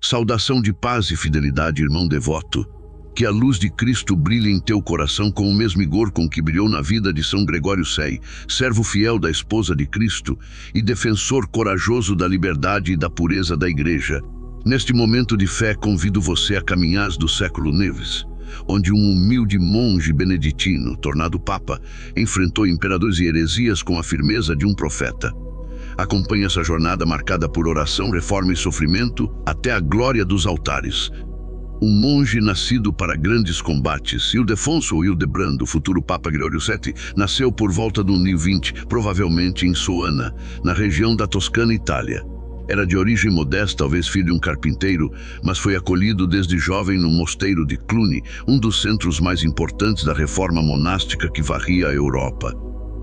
Saudação de paz e fidelidade, irmão devoto. Que a luz de Cristo brilhe em teu coração com o mesmo vigor com que brilhou na vida de São Gregório Sei, servo fiel da esposa de Cristo e defensor corajoso da liberdade e da pureza da Igreja. Neste momento de fé, convido você a caminhar do século Neves, onde um humilde monge beneditino, tornado Papa, enfrentou imperadores e heresias com a firmeza de um profeta. Acompanhe essa jornada marcada por oração, reforma e sofrimento até a glória dos altares. Um monge nascido para grandes combates, Ildefonso ou Hildebrando, futuro Papa Gregório VII, nasceu por volta do ano 20, provavelmente em Soana, na região da Toscana, Itália. Era de origem modesta, talvez filho de um carpinteiro, mas foi acolhido desde jovem no mosteiro de Cluny, um dos centros mais importantes da reforma monástica que varria a Europa.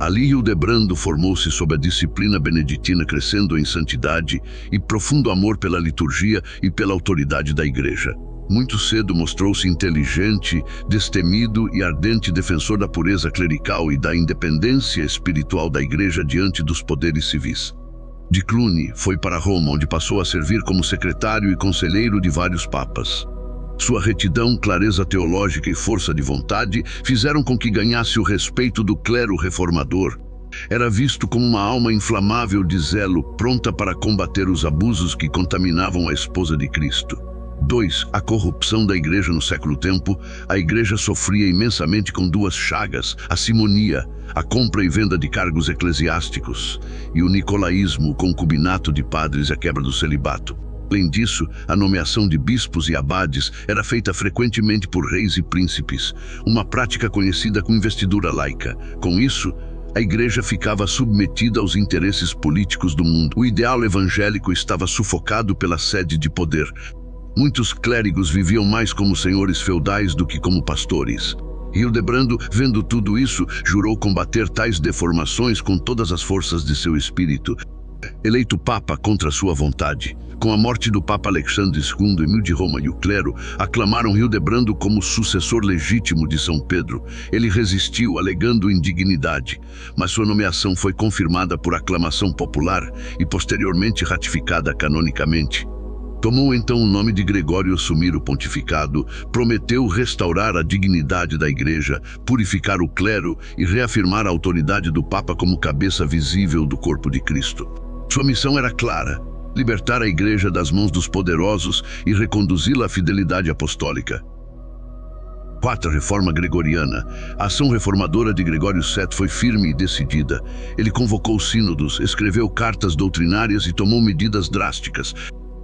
Ali Hildebrando formou-se sob a disciplina beneditina, crescendo em santidade e profundo amor pela liturgia e pela autoridade da Igreja. Muito cedo mostrou-se inteligente, destemido e ardente defensor da pureza clerical e da independência espiritual da Igreja diante dos poderes civis. De Cluny foi para Roma, onde passou a servir como secretário e conselheiro de vários papas. Sua retidão, clareza teológica e força de vontade fizeram com que ganhasse o respeito do clero reformador. Era visto como uma alma inflamável de zelo, pronta para combater os abusos que contaminavam a esposa de Cristo. 2. A corrupção da Igreja no século tempo. A Igreja sofria imensamente com duas chagas, a simonia, a compra e venda de cargos eclesiásticos, e o nicolaísmo, o concubinato de padres e a quebra do celibato. Além disso, a nomeação de bispos e abades era feita frequentemente por reis e príncipes, uma prática conhecida como investidura laica. Com isso, a Igreja ficava submetida aos interesses políticos do mundo. O ideal evangélico estava sufocado pela sede de poder. Muitos clérigos viviam mais como senhores feudais do que como pastores. Hildebrando, vendo tudo isso, jurou combater tais deformações com todas as forças de seu espírito. Eleito Papa contra sua vontade, com a morte do Papa Alexandre II, Emílio de Roma e o clero aclamaram Hildebrando como sucessor legítimo de São Pedro. Ele resistiu, alegando indignidade, mas sua nomeação foi confirmada por aclamação popular e posteriormente ratificada canonicamente. Tomou então o nome de Gregório assumir o pontificado, prometeu restaurar a dignidade da Igreja, purificar o clero e reafirmar a autoridade do Papa como cabeça visível do corpo de Cristo. Sua missão era clara: libertar a Igreja das mãos dos poderosos e reconduzi-la à fidelidade apostólica. 4. Reforma gregoriana. A ação reformadora de Gregório VII foi firme e decidida. Ele convocou sínodos, escreveu cartas doutrinárias e tomou medidas drásticas.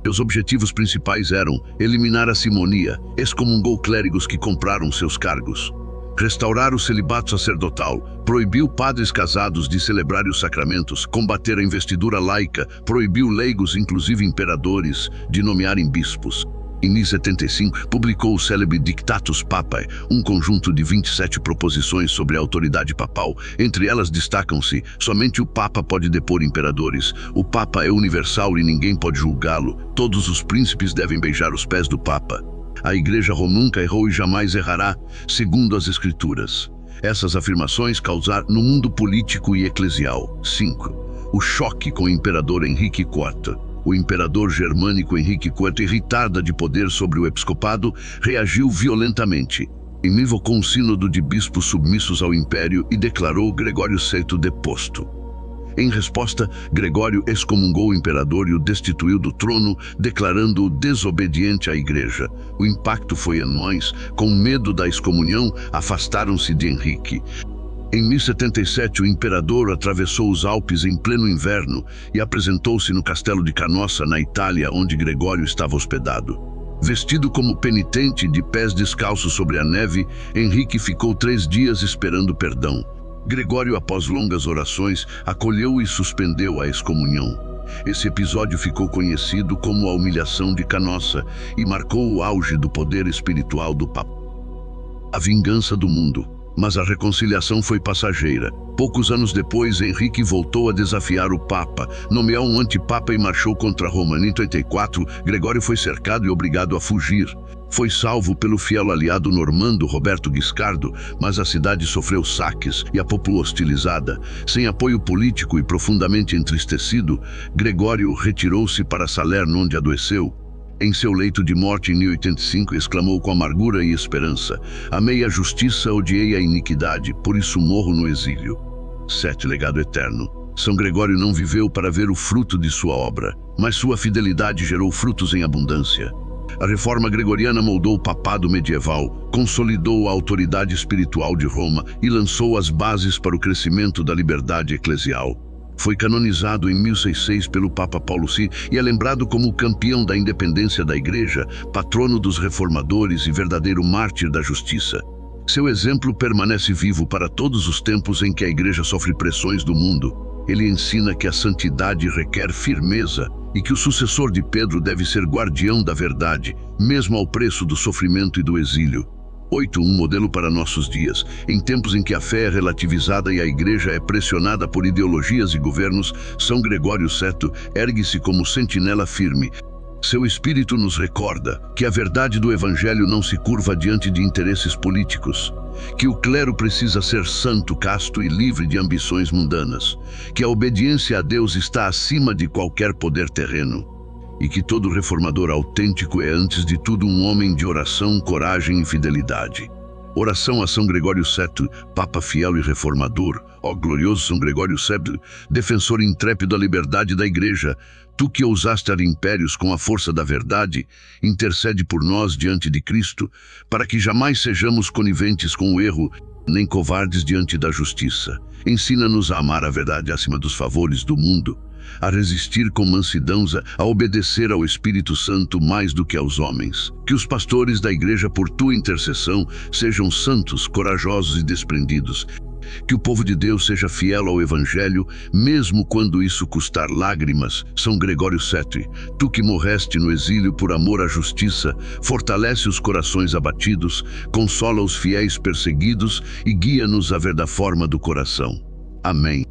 Seus objetivos principais eram eliminar a simonia, excomungou clérigos que compraram seus cargos, restaurar o celibato sacerdotal, proibiu padres casados de celebrar os sacramentos, combater a investidura laica, proibiu leigos, inclusive imperadores, de nomearem bispos. Em 1075, publicou o célebre Dictatus Papae, um conjunto de 27 proposições sobre a autoridade papal. Entre elas destacam-se: somente o Papa pode depor imperadores, o Papa é universal e ninguém pode julgá-lo, todos os príncipes devem beijar os pés do Papa. A Igreja nunca errou e jamais errará, segundo as Escrituras. Essas afirmações causaram no mundo político e eclesial. 5. O choque com o imperador Henrique IV. O imperador germânico Henrique IV, irritado de poder sobre o episcopado, reagiu violentamente. Invocou um sínodo de bispos submissos ao império e declarou Gregório VI deposto. Em resposta, Gregório excomungou o imperador e o destituiu do trono, declarando-o desobediente à Igreja. O impacto foi enorme. Com medo da excomunhão, afastaram-se de Henrique. Em 1077, o imperador atravessou os Alpes em pleno inverno e apresentou-se no castelo de Canossa, na Itália, onde Gregório estava hospedado. Vestido como penitente, de pés descalços sobre a neve, Henrique ficou 3 dias esperando perdão. Gregório, após longas orações, acolheu e suspendeu a excomunhão. Esse episódio ficou conhecido como a humilhação de Canossa e marcou o auge do poder espiritual do Papa. A vingança do mundo. Mas a reconciliação foi passageira. Poucos anos depois, Henrique voltou a desafiar o Papa, nomeou um antipapa e marchou contra Roma. Em 84, Gregório foi cercado e obrigado a fugir. Foi salvo pelo fiel aliado normando Roberto Guiscardo, mas a cidade sofreu saques e a população hostilizada. Sem apoio político e profundamente entristecido, Gregório retirou-se para Salerno, onde adoeceu. Em seu leito de morte em 1085, exclamou com amargura e esperança: amei a justiça, odiei a iniquidade, por isso morro no exílio. 7. Legado eterno. São Gregório não viveu para ver o fruto de sua obra, mas sua fidelidade gerou frutos em abundância. A reforma gregoriana moldou o papado medieval, consolidou a autoridade espiritual de Roma e lançou as bases para o crescimento da liberdade eclesial. Foi canonizado em 1066 pelo Papa Paulo VI e é lembrado como o campeão da independência da Igreja, patrono dos reformadores e verdadeiro mártir da justiça. Seu exemplo permanece vivo para todos os tempos em que a Igreja sofre pressões do mundo. Ele ensina que a santidade requer firmeza e que o sucessor de Pedro deve ser guardião da verdade, mesmo ao preço do sofrimento e do exílio. 8. Um modelo para nossos dias. Em tempos em que a fé é relativizada e a Igreja é pressionada por ideologias e governos, São Gregório Seto ergue-se como sentinela firme. Seu espírito nos recorda que a verdade do Evangelho não se curva diante de interesses políticos, que o clero precisa ser santo, casto e livre de ambições mundanas, que a obediência a Deus está acima de qualquer poder terreno, e que todo reformador autêntico é, antes de tudo, um homem de oração, coragem e fidelidade. Oração a São Gregório Seto, Papa fiel e reformador. Ó glorioso São Gregório Seto, defensor intrépido da liberdade da Igreja, tu que ousaste ar impérios com a força da verdade, intercede por nós diante de Cristo, para que jamais sejamos coniventes com o erro, nem covardes diante da justiça. Ensina-nos a amar a verdade acima dos favores do mundo, a resistir com mansidão, a obedecer ao Espírito Santo mais do que aos homens. Que os pastores da Igreja, por tua intercessão, sejam santos, corajosos e desprendidos. Que o povo de Deus seja fiel ao Evangelho, mesmo quando isso custar lágrimas. São Gregório Seto, tu que morreste no exílio por amor à justiça, fortalece os corações abatidos, consola os fiéis perseguidos e guia-nos à verdade forma do coração. Amém.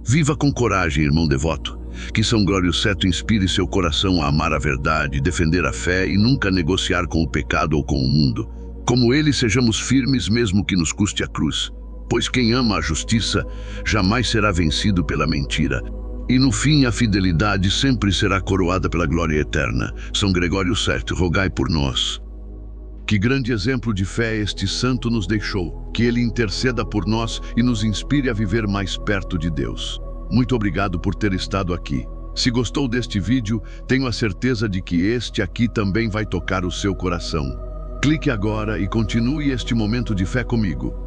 Viva com coragem, irmão devoto. Que São Gregório Seto inspire seu coração a amar a verdade, defender a fé e nunca negociar com o pecado ou com o mundo. Como ele, sejamos firmes mesmo que nos custe a cruz. Pois quem ama a justiça jamais será vencido pela mentira. E no fim a fidelidade sempre será coroada pela glória eterna. São Gregório Seto, rogai por nós. Que grande exemplo de fé este santo nos deixou. Que ele interceda por nós e nos inspire a viver mais perto de Deus. Muito obrigado por ter estado aqui. Se gostou deste vídeo, tenho a certeza de que este aqui também vai tocar o seu coração. Clique agora e continue este momento de fé comigo.